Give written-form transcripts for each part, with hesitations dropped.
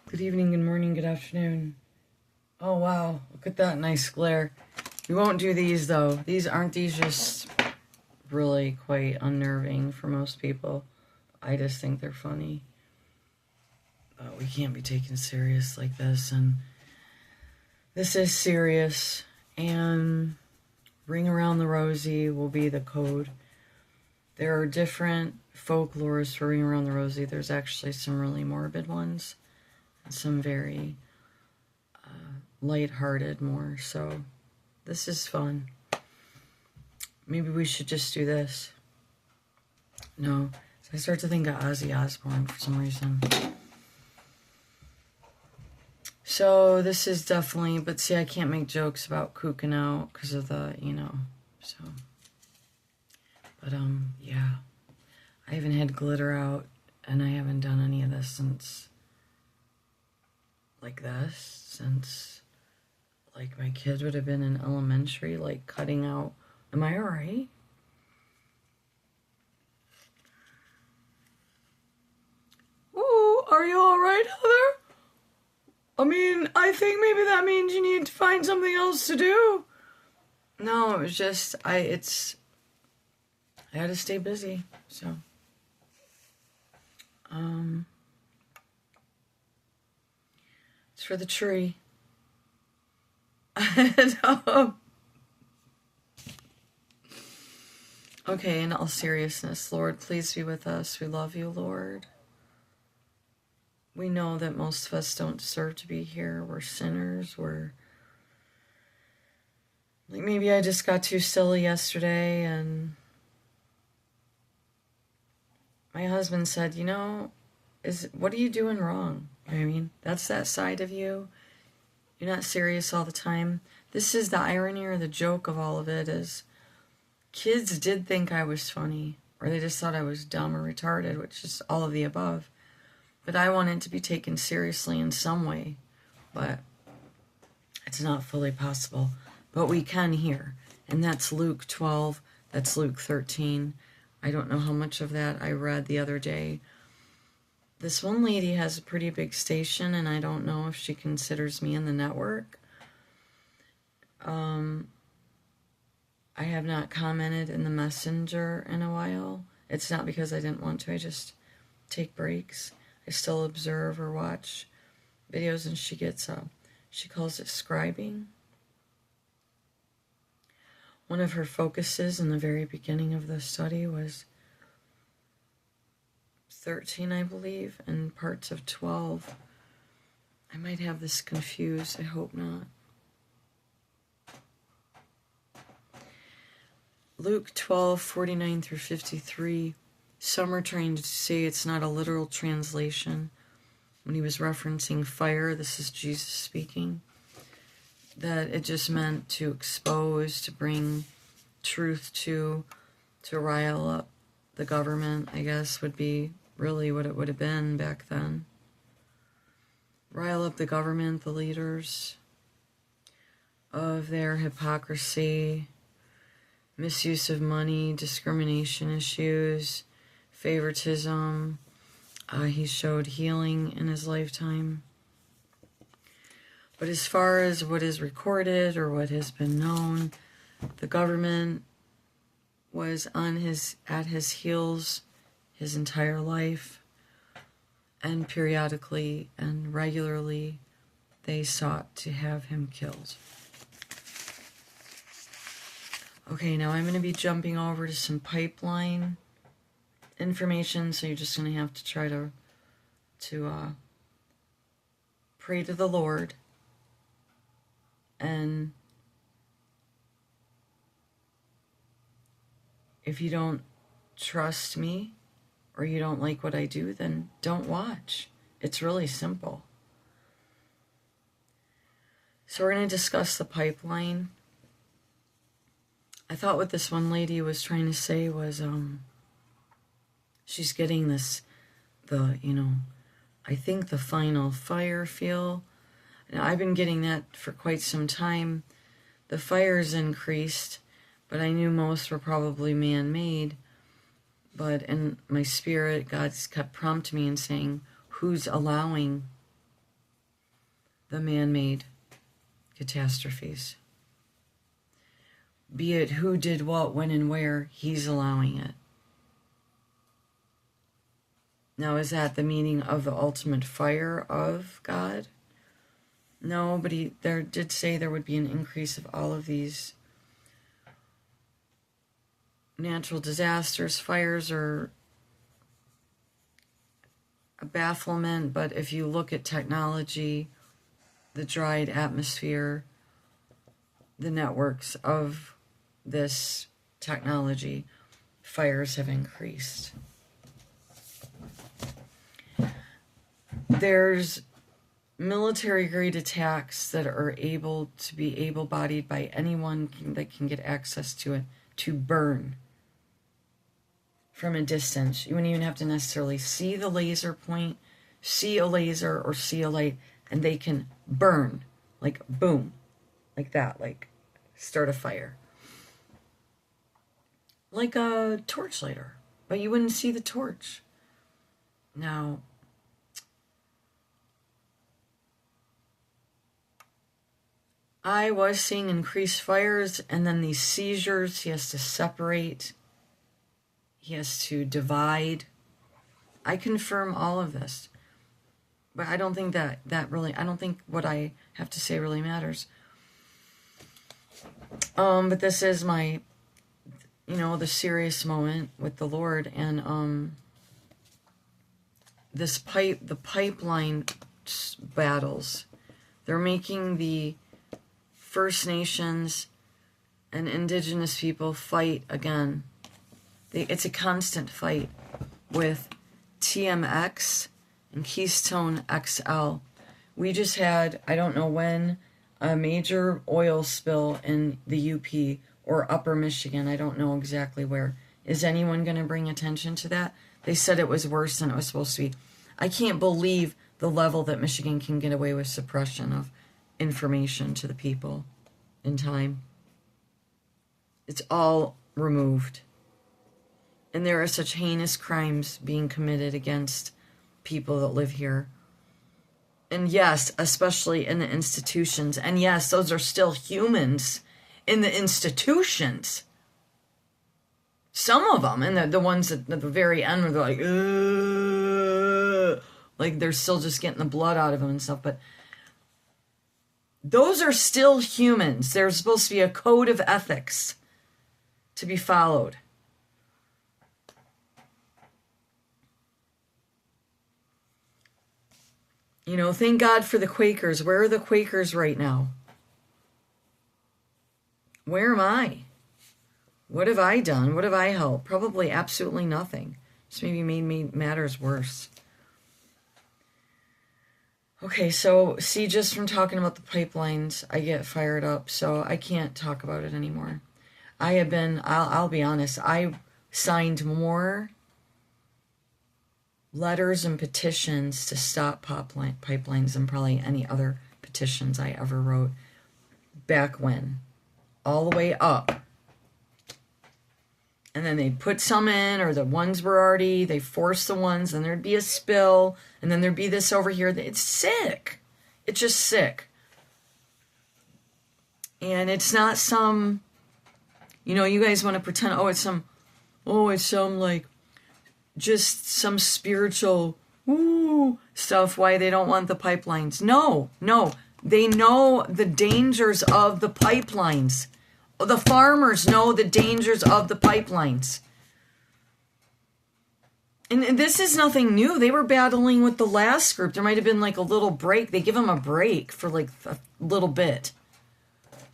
Good evening, good morning, good afternoon. Oh wow, look at that nice glare. We won't do these though. These just really quite unnerving for most people. I just think they're funny. But we can't be taken serious like this, and this is serious. And Ring Around the Rosie will be the code. There are different folklores for Ring Around the Rosie. There's actually some really morbid ones and some very lighthearted more. So this is fun. Maybe we should just do this. No, so I start to think of Ozzy Osbourne for some reason. So this is definitely, but see, I can't make jokes about kooking out because of the, so. But yeah, I haven't had glitter out, and I haven't done any of this since, like my kid would have been in elementary, like cutting out. Am I all right? Ooh, are you all right, Heather? I mean, I think maybe that means you need to find something else to do. No, it was just, I had to stay busy, so. It's for the tree. Okay, in all seriousness, Lord, please be with us. We love you, Lord. We know that most of us don't deserve to be here. We're sinners. Maybe I just got too silly yesterday, and my husband said, what are you doing wrong? I mean, that's that side of you. You're not serious all the time. This is the irony or the joke of all of it is kids did think I was funny, or they just thought I was dumb or retarded, which is all of the above. But I wanted to be taken seriously in some way, but it's not fully possible. But we can here, and that's Luke 12, that's Luke 13. I don't know how much of that I read the other day. This one lady has a pretty big station, and I don't know if she considers me in the network. I have not commented in the messenger in a while. It's not because I didn't want to, I just take breaks. I still observe or watch videos, and she calls it scribing. One of her focuses in the very beginning of the study was 13, I believe, and parts of 12. I might have this confused, I hope not. Luke 12:49 through 53. Some are trying to say it's not a literal translation. When he was referencing fire, this is Jesus speaking, that it just meant to expose, to bring truth to rile up the government, I guess, would be really what it would have been back then. Rile up the government, the leaders, of their hypocrisy, misuse of money, discrimination issues, favoritism. He showed healing in his lifetime. But as far as what is recorded or what has been known, the government was at his heels his entire life, and periodically and regularly they sought to have him killed. Okay, now I'm going to be jumping over to some pipeline information, so you're just going to have to try to pray to the Lord, and if you don't trust me or you don't like what I do, then don't watch. It's really simple. So we're going to discuss the pipeline. I thought what this one lady was trying to say was she's getting I think the final fire feel. Now, I've been getting that for quite some time. The fire's increased, but I knew most were probably man-made. But in my spirit, God's kept prompting me and saying, who's allowing the man-made catastrophes. Be it who did what, when, and where, he's allowing it. Now, is that the meaning of the ultimate fire of God? No, but he there did say there would be an increase of all of these natural disasters. Fires are a bafflement, but if you look at technology, the dried atmosphere, the networks of this technology, fires have increased. There's military-grade attacks that are able to be able-bodied by anyone that can get access to it, to burn from a distance. You wouldn't even have to necessarily see the laser point, see a laser, or see a light, and they can burn, like boom, like that, like start a fire. Like a torch lighter, but you wouldn't see the torch. Now, I was seeing increased fires and then these seizures. He has to separate. He has to divide. I confirm all of this. But I don't think that really, I don't think what I have to say really matters. But this is my, the serious moment with the Lord. And the pipeline battles, they're making the First Nations and Indigenous people fight again. It's a constant fight with TMX and Keystone XL. We just had, I don't know when, a major oil spill in the UP or Upper Michigan. I don't know exactly where. Is anyone going to bring attention to that? They said it was worse than it was supposed to be. I can't believe the level that Michigan can get away with suppression of information to the people in time. It's all removed. And there are such heinous crimes being committed against people that live here. And yes, especially in the institutions. And yes, those are still humans in the institutions. Some of them, and the ones at the very end where they're like, ugh, like they're still just getting the blood out of them and stuff. But those are still humans. There's supposed to be a code of ethics to be followed. Thank God for the Quakers. Where are the Quakers right now? Where am I? What have I done? What have I helped? Probably absolutely nothing. Just maybe made matters worse. Okay, so see, just from talking about the pipelines, I get fired up, so I can't talk about it anymore. I'll be honest, I signed more letters and petitions to stop pipelines than probably any other petitions I ever wrote back when. All the way up. And then they'd put some in, or the ones were already, they forced the ones, and there'd be a spill, and then there'd be this over here. It's sick. It's just sick. And it's not some, you guys want to pretend, it's some like, just some spiritual stuff, why they don't want the pipelines. No. They know the dangers of the pipelines. The farmers know the dangers of the pipelines. And this is nothing new. They were battling with the last group. There might have been like a little break. They give them a break for like a little bit.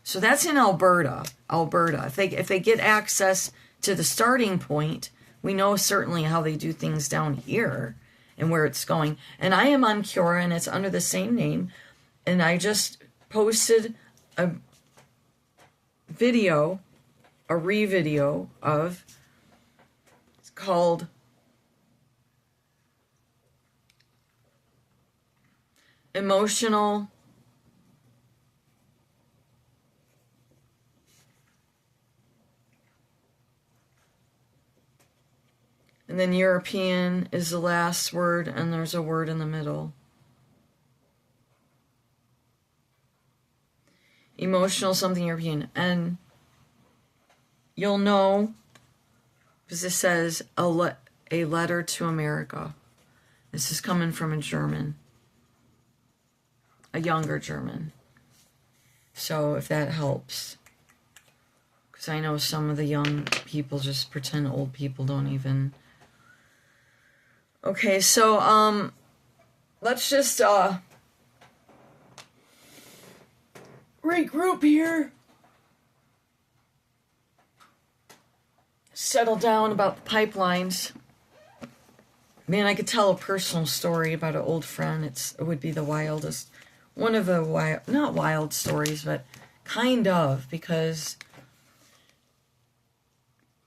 So that's in Alberta. If they get access to the starting point, we know certainly how they do things down here and where it's going. And I am on Cura, and it's under the same name. And I just posted a re-video of, it's called Emotional and then European is the last word, and there's a word in the middle. emotional something European. And you'll know, because it says a letter to America. This is coming from a German, a younger German. So if that helps, because I know some of the young people just pretend old people don't even. Okay, so let's just regroup here. Settle down about the pipelines. Man, I could tell a personal story about an old friend. It would be the wildest, one of the not wild stories, but kind of, because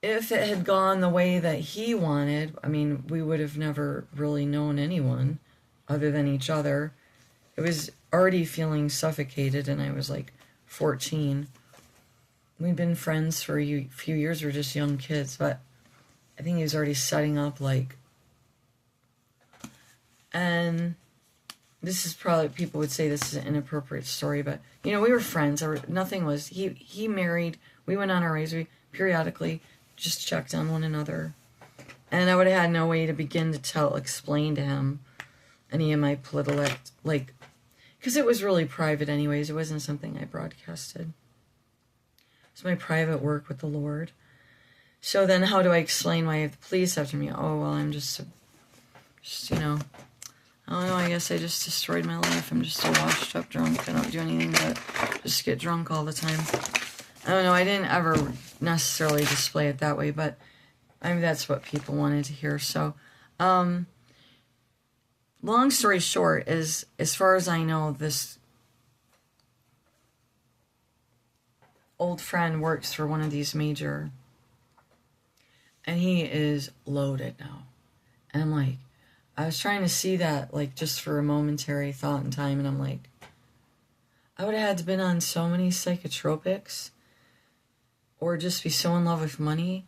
if it had gone the way that he wanted, I mean, we would have never really known anyone other than each other. It was already feeling suffocated, and I was like 14. We'd been friends for a few years. We were just young kids, but I think he was already setting up, like, and this is probably, people would say this is an inappropriate story, but, you know, we were friends. Nothing was, he married, we went on our ways, we periodically just checked on one another. And I would have had no way to begin to explain to him any of my political, like, because it was really private anyways. It wasn't something I broadcasted. It's my private work with the Lord. So then how do I explain why I have the police after me? Oh, well, I'm just, you know, I don't know, I guess I just destroyed my life. I'm just a washed up drunk. I don't do anything but just get drunk all the time. I don't know, I didn't ever necessarily display it that way, but I mean, that's what people wanted to hear. So, long story short is, as far as I know, this old friend works for one of these major, and he is loaded now. And I'm like, I was trying to see that, like, just for a momentary thought in time, and I'm like, I would have had to been on so many psychotropics, or just be so in love with money,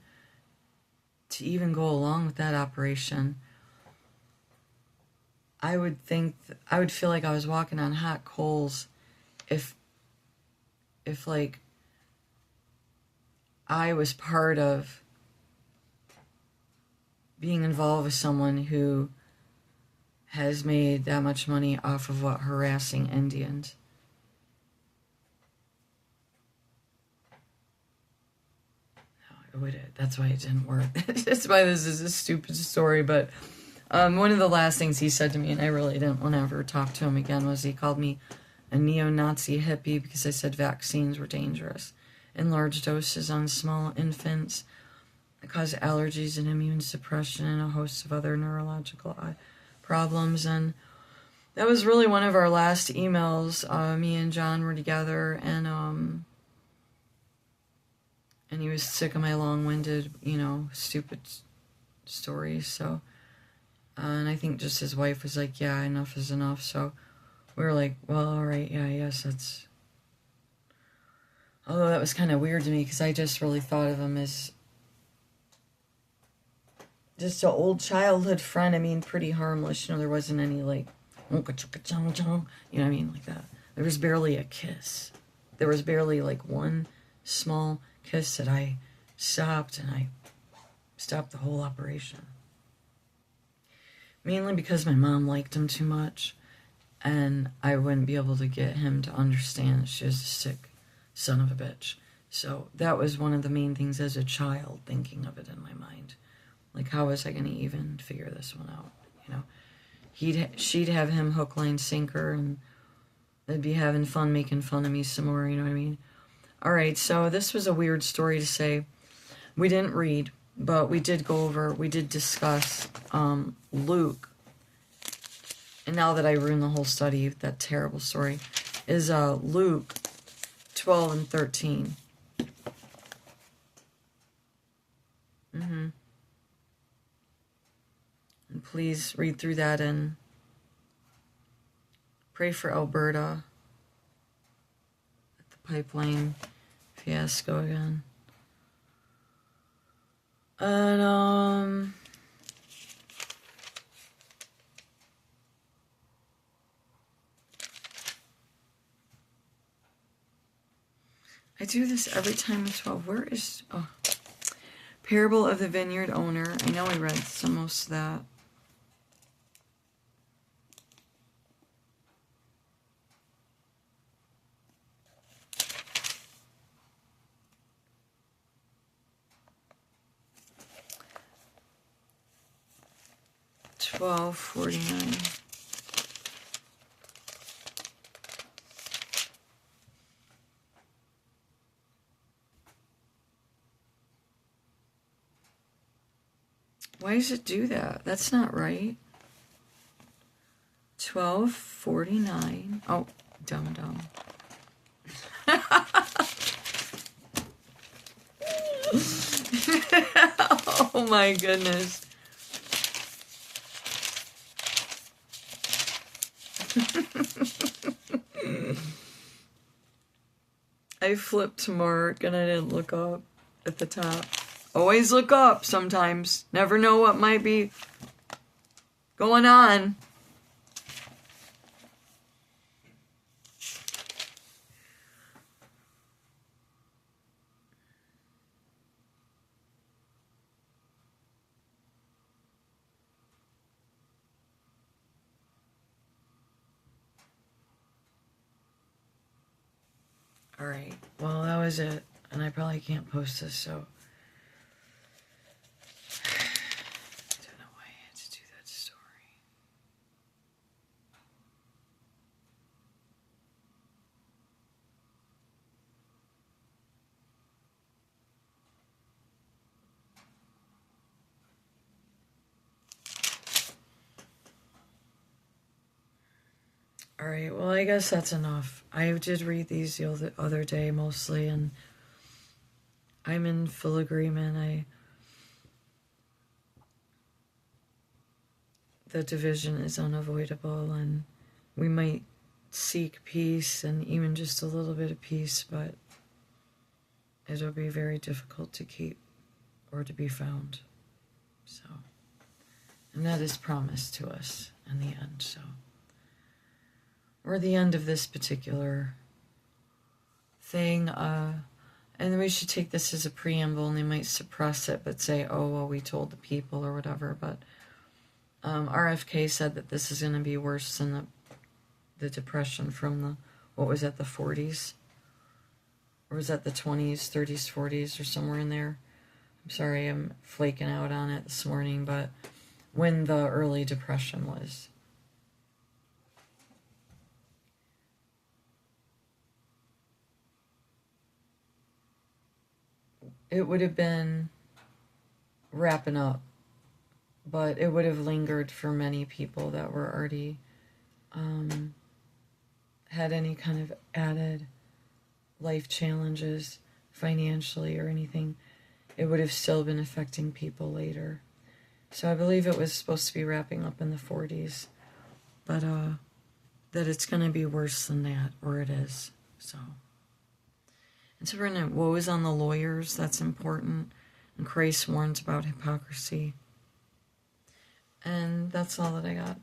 to even go along with that operation. I would think, I would feel like I was walking on hot coals if like, I was part of being involved with someone who has made that much money off of harassing Indians. No, that's why it didn't work. That's why this is a stupid story, but one of the last things he said to me, and I really didn't want to ever talk to him again, was he called me a neo-Nazi hippie because I said vaccines were dangerous in large doses on small infants. It caused allergies and immune suppression and a host of other neurological problems. And that was really one of our last emails. Me and John were together, and he was sick of my long-winded, you know, stupid stories. So, and I think just his wife was like, yeah, enough is enough. So we were like, well, all right, yeah, yes, that's... Although that was kind of weird to me, because I just really thought of him as just an old childhood friend. I mean, pretty harmless. You know, there wasn't any, like, you know what I mean, like that. There was barely a kiss. There was barely, like, one small kiss that I stopped, and I stopped the whole operation. Mainly because my mom liked him too much, and I wouldn't be able to get him to understand that she was a sick son of a bitch. So that was one of the main things as a child, thinking of it in my mind. Like, how was I going to even figure this one out? You know, she'd have him hook, line, sinker, and they'd be having fun making fun of me some more, you know what I mean? All right, so this was a weird story to say. We didn't read, but we did discuss Luke. And now that I ruined the whole study, that terrible story, is Luke 12 and 13. And please read through that and pray for Alberta at the pipeline fiasco again. And I do this every time with 12. Where is... Oh. Parable of the Vineyard Owner. I know I read most of that. $12.49. Why does it do that? That's not right. $12.49. Oh, dumb. Oh my goodness. I flipped to Mark and I didn't look up at the top. Always look up sometimes. Never know what might be going on. Alright, well that was it. And I probably can't post this, so... I don't know why I had to do that story. Alright, well I guess that's enough. I did read these the other day mostly, and I'm in full agreement. The division is unavoidable, and we might seek peace and even just a little bit of peace, but it'll be very difficult to keep or to be found. So, and that is promised to us in the end, so. Or the end of this particular thing, and we should take this as a preamble, and they might suppress it, but say, oh, well, we told the people or whatever, but RFK said that this is going to be worse than the depression from what was that, the 40s? Or was that the 20s, 30s, 40s, or somewhere in there? I'm sorry, I'm flaking out on it this morning, but when the early depression was. It would have been wrapping up, but it would have lingered for many people that were already had any kind of added life challenges financially or anything. It would have still been affecting people later. So I believe it was supposed to be wrapping up in the 40s, but that it's going to be worse than that, or it is. So, and so we're going to woes on the lawyers. That's important. And Christ warns about hypocrisy. And that's all that I got.